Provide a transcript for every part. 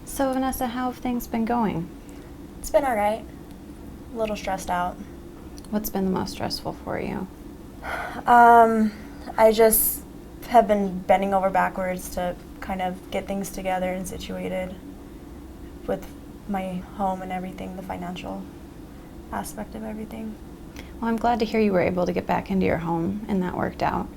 So Vanessa, how have things been going? It's been all right. A little stressed out. What's been the most stressful for you? I just have been bending over backwards to kind of get things together and situated with my home and everything, the financial aspect of everything. Well, I'm glad to hear you were able to get back into your home and that worked out.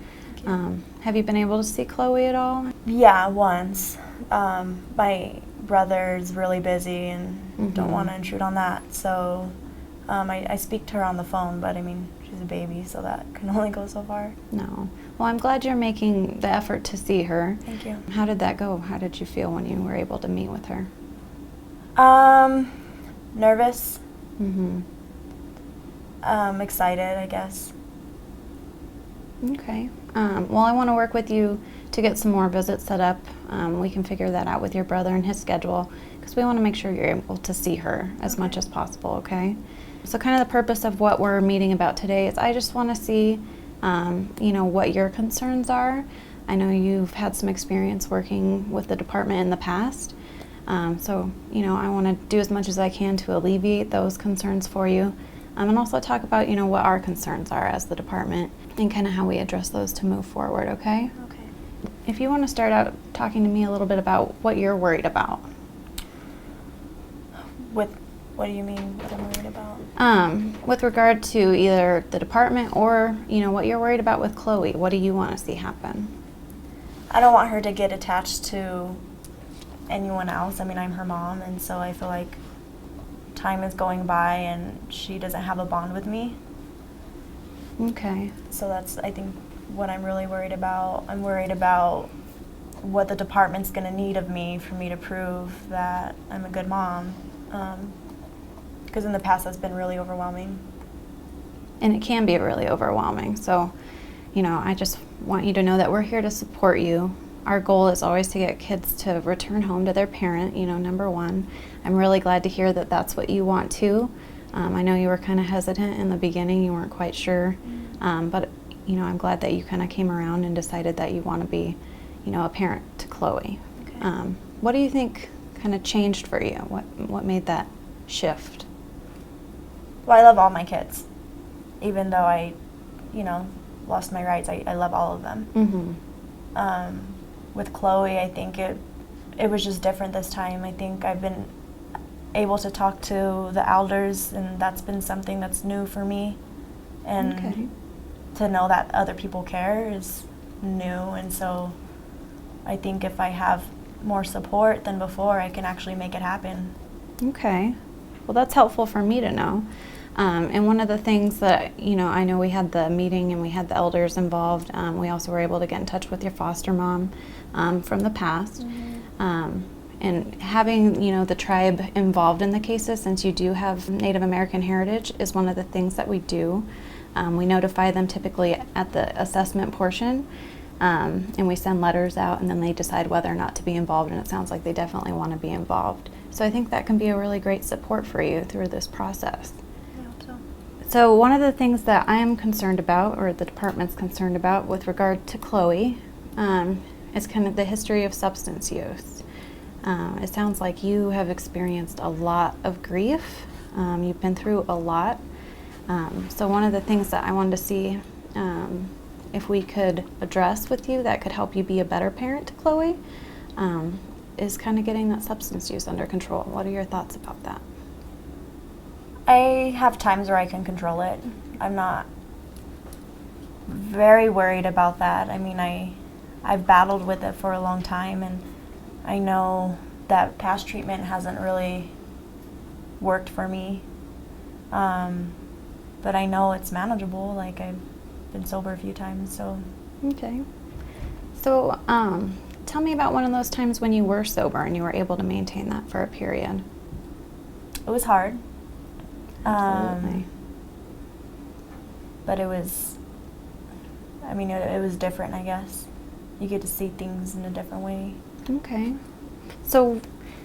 Have you been able to see Chloe at all? Yeah, once. My brother's really busy and don't want to intrude on that, so I speak to her on the phone, but I mean, she's a baby, so that can only go so far. No. Well, I'm glad you're making the effort to see her. Thank you. How did that go? How did you feel when you were able to meet with her? Nervous. Excited, I guess. Okay. Well, I want to work with you to get some more visits set up. We can figure that out with your brother and his schedule because we want to make sure you're able to see her as much as possible, okay? So kind of the purpose of what we're meeting about today is I just want to see, what your concerns are. I know you've had some experience working with the department in the past. So I want to do as much as I can to alleviate those concerns for you. And also talk about, what our concerns are as the department and kind of how we address those to move forward, okay? Okay. If you want to start out talking to me a little bit about what you're worried about. What do you mean what I'm worried about? With regard to either the department or, what you're worried about with Chloe, what do you want to see happen? I don't want her to get attached to anyone else. I mean, I'm her mom, and so I feel like time is going by and she doesn't have a bond with me. Okay. So that's, I think, what I'm really worried about. I'm worried about what the department's going to need of me for me to prove that I'm a good mom. Because in the past that's been really overwhelming. And it can be really overwhelming. So, I just want you to know that we're here to support you. Our goal is always to get kids to return home to their parent, number one. I'm really glad to hear that that's what you want too. I know you were kind of hesitant in the beginning, you weren't quite sure, but I'm glad that you kind of came around and decided that you want to be, a parent to Chloe. Okay. What do you think kind of changed for you? What made that shift? Well, I love all my kids. Even though I, lost my rights, I love all of them. With Chloe, I think it was just different this time. I think I've been able to talk to the elders, and that's been something that's new for me. And to know that other people care is new, and so I think if I have more support than before, I can actually make it happen. Okay. Well, that's helpful for me to know. And one of the things that, I know we had the meeting and we had the elders involved. We also were able to get in touch with your foster mom from the past. And having, the tribe involved in the cases, since you do have Native American heritage, is one of the things that we do. We notify them typically at the assessment portion, and we send letters out, and then they decide whether or not to be involved, and it sounds like they definitely want to be involved. So I think that can be a really great support for you through this process. I hope so. So one of the things that I am concerned about, or the department's concerned about with regard to Chloe, is kind of the history of substance use. It sounds like you have experienced a lot of grief. You've been through a lot. So one of the things that I wanted to see if we could address with you that could help you be a better parent to Chloe is kind of getting that substance use under control. What are your thoughts about that? I have times where I can control it. I'm not very worried about that. I mean, I I've battled with it for a long time, and I know that past treatment hasn't really worked for me. But I know it's manageable. Like, I've been sober a few times, so. Okay. So, tell me about one of those times when you were sober and you were able to maintain that for a period. It was hard. Absolutely. But it was, I mean, it was different, I guess. You get to see things in a different way. Okay. So,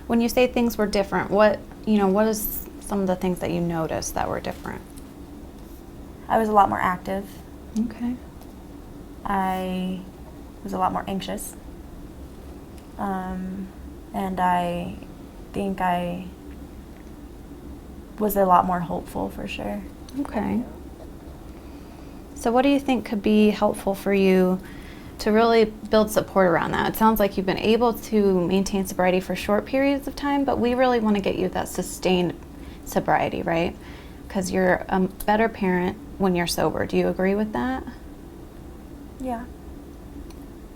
when you say things were different, what is some of the things that you noticed that were different? I was a lot more active. Okay. I was a lot more anxious. And I think I was a lot more hopeful, for sure. Okay. So what do you think could be helpful for you to really build support around that? It sounds like you've been able to maintain sobriety for short periods of time, but we really want to get you that sustained sobriety, right? Because you're a better parent when you're sober. Do you agree with that? Yeah.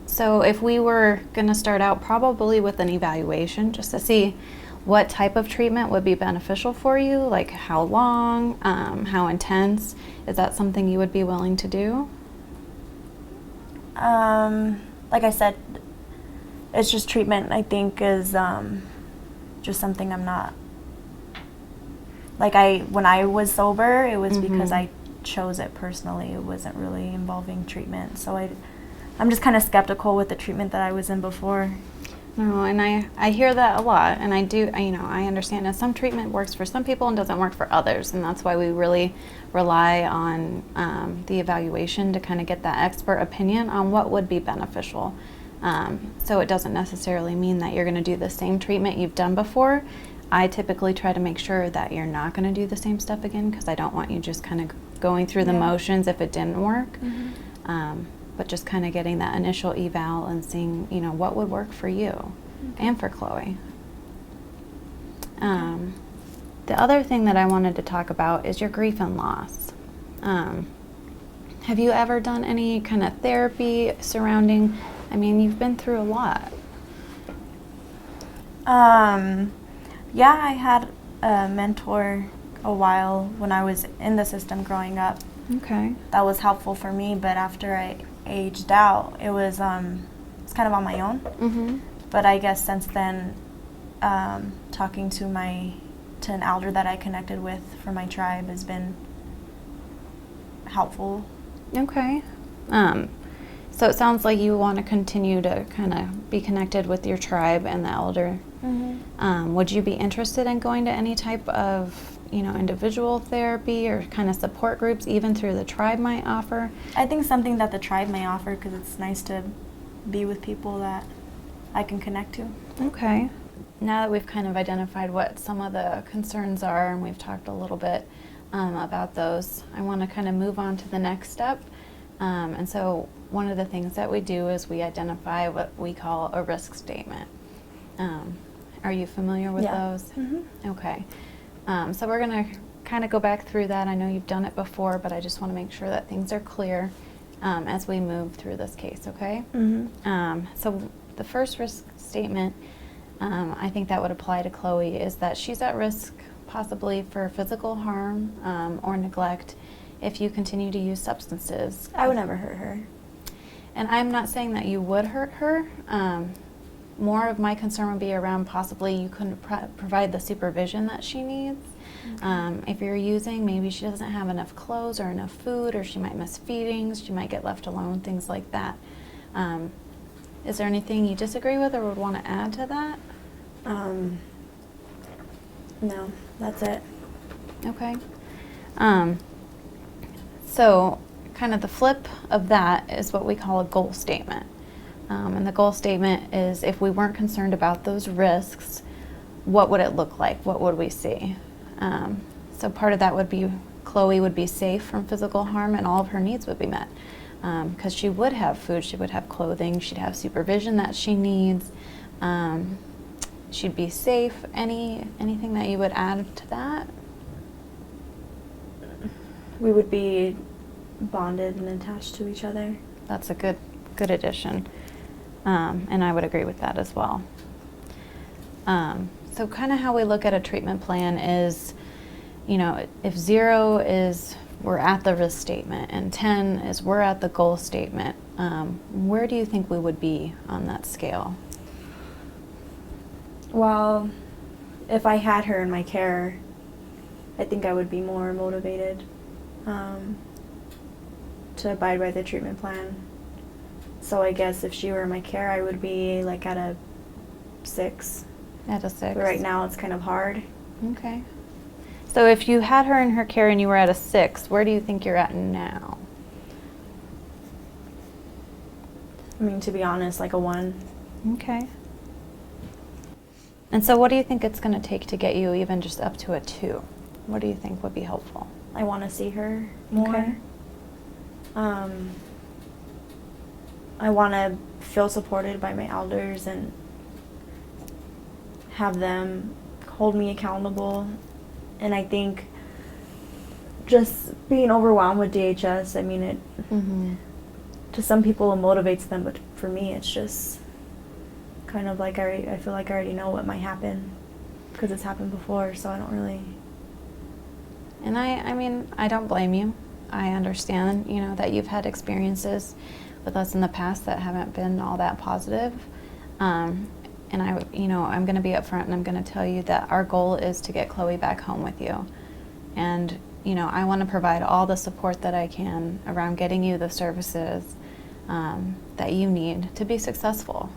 So if we were going to start out probably with an evaluation just to see what type of treatment would be beneficial for you, like how long, how intense, is that something you would be willing to do? Like I said, it's just treatment, I think, is just something I'm not, like when I was sober, it was because I chose it personally. It wasn't really involving treatment. So I'm just kind of skeptical with the treatment that I was in before. No, and I hear that a lot, and I understand that some treatment works for some people and doesn't work for others, and that's why we really rely on the evaluation to kind of get that expert opinion on what would be beneficial. So it doesn't necessarily mean that you're going to do the same treatment you've done before. I typically try to make sure that you're not going to do the same stuff again, because I don't want you just kind of going through the motions if it didn't work. But just kind of getting that initial eval and seeing, what would work for you and for Chloe. The other thing that I wanted to talk about is your grief and loss. Have you ever done any kind of therapy surrounding, you've been through a lot. Yeah, I had a mentor a while when I was in the system growing up. Okay. That was helpful for me, but after I aged out, it was it's kind of on my own. But I guess since then, talking to an elder that I connected with for my tribe has been helpful. Okay. So it sounds like you want to continue to kind of be connected with your tribe and the elder. Would you be interested in going to any type of individual therapy or kind of support groups even through the tribe might offer? I think something that the tribe may offer, because it's nice to be with people that I can connect to. Okay. Now that we've kind of identified what some of the concerns are and we've talked a little bit about those, I want to kind of move on to the next step. And so one of the things that we do is we identify what we call a risk statement. Are you familiar with those? Okay. So we're going to kind of go back through that. I know you've done it before, but I just want to make sure that things are clear as we move through this case, okay? So the first risk statement, I think that would apply to Chloe, is that she's at risk possibly for physical harm or neglect if you continue to use substances. I would never hurt her. And I'm not saying that you would hurt her. More of my concern would be around possibly you couldn't provide the supervision that she needs. If you're using, maybe she doesn't have enough clothes or enough food, or she might miss feedings, she might get left alone, things like that. Is there anything you disagree with or would want to add to that? No, that's it. Okay. So kind of the flip of that is what we call a goal statement. And the goal statement is, if we weren't concerned about those risks, what would it look like? What would we see? So part of that would be Chloe would be safe from physical harm and all of her needs would be met. Because she would have food, she would have clothing, she'd have supervision that she needs. She'd be safe. Anything that you would add to that? We would be bonded and attached to each other. That's a good addition. And I would agree with that as well. So kind of how we look at a treatment plan is, you know, if 0 is we're at the risk statement and 10 is we're at the goal statement, where do you think we would be on that scale? Well, if I had her in my care, I think I would be more motivated to abide by the treatment plan. So I guess if she were in my care, I would be like at a 6. At a 6. But right now it's kind of hard. Okay. So if you had her in her care and you were at a 6, where do you think you're at now? I mean, to be honest, like a 1. Okay. And so what do you think it's going to take to get you even just up to a 2? What do you think would be helpful? I want to see her more. Okay. I want to feel supported by my elders and have them hold me accountable. And I think just being overwhelmed with DHS, I mean, to some people it motivates them, but for me it's just kind of like I feel like I already know what might happen because it's happened before, so I don't really. And I mean, I don't blame you. I understand, you know, that you've had experiences with us in the past that haven't been all that positive. And I'm going to be upfront and I'm going to tell you that our goal is to get Chloe back home with you. And, you know, I want to provide all the support that I can around getting you the services that you need to be successful.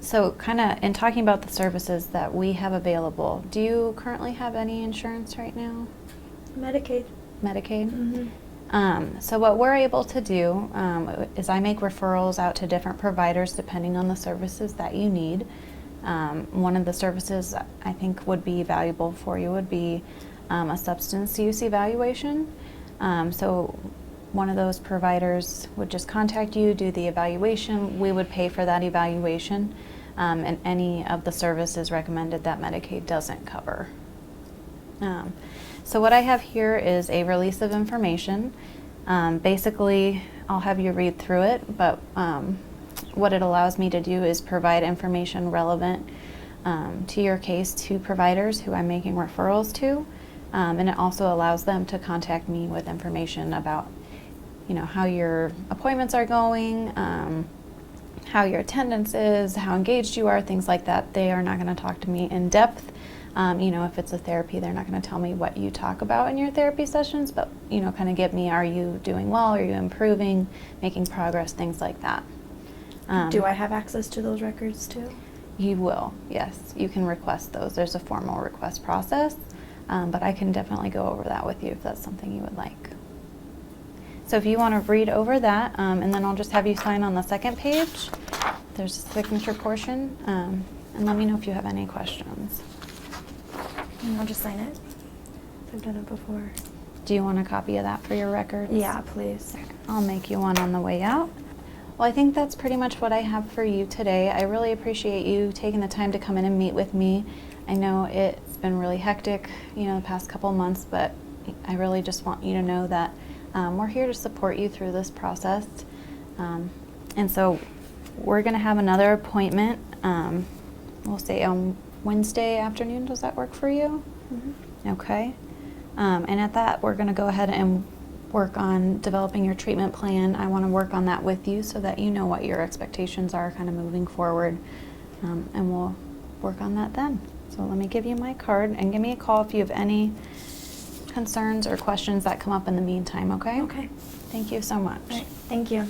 So kind of in talking about the services that we have available, do you currently have any insurance right now? Medicaid. Medicaid? Mm-hmm. So what we're able to do is I make referrals out to different providers depending on the services that you need. One of the services I think would be valuable for you would be a substance use evaluation. So one of those providers would just contact you, do the evaluation. We would pay for that evaluation, and any of the services recommended that Medicaid doesn't cover. So what I have here is a release of information. Basically, I'll have you read through it, but what it allows me to do is provide information relevant to your case to providers who I'm making referrals to, and it also allows them to contact me with information about, you know, how your appointments are going, how your attendance is, how engaged you are, things like that. They are not going to talk to me in depth. You know, if it's a therapy, they're not going to tell me what you talk about in your therapy sessions, but, you know, kind of give me, are you doing well? Are you improving, making progress, things like that. Do I have access to those records too? You will, yes. You can request those. There's a formal request process, but I can definitely go over that with you if that's something you would like. So if you want to read over that, and then I'll just have you sign on the second page. There's a signature portion, and let me know if you have any questions. And I'll just sign it. I've done it before. Do you want a copy of that for your records? Yeah, please. I'll make you one on the way out. Well, I think that's pretty much what I have for you today. I really appreciate you taking the time to come in and meet with me. I know it's been really hectic, you know, the past couple months, but I really just want you to know that we're here to support you through this process. And so we're going to have another appointment, we'll say on Wednesday afternoon. Does that work for you? Mm-hmm. Okay. And at that, we're going to go ahead and work on developing your treatment plan. I want to work on that with you so that you know what your expectations are kind of moving forward. And we'll work on that then. So let me give you my card and give me a call if you have any concerns or questions that come up in the meantime, okay? Okay. Thank you so much. All right. Thank you.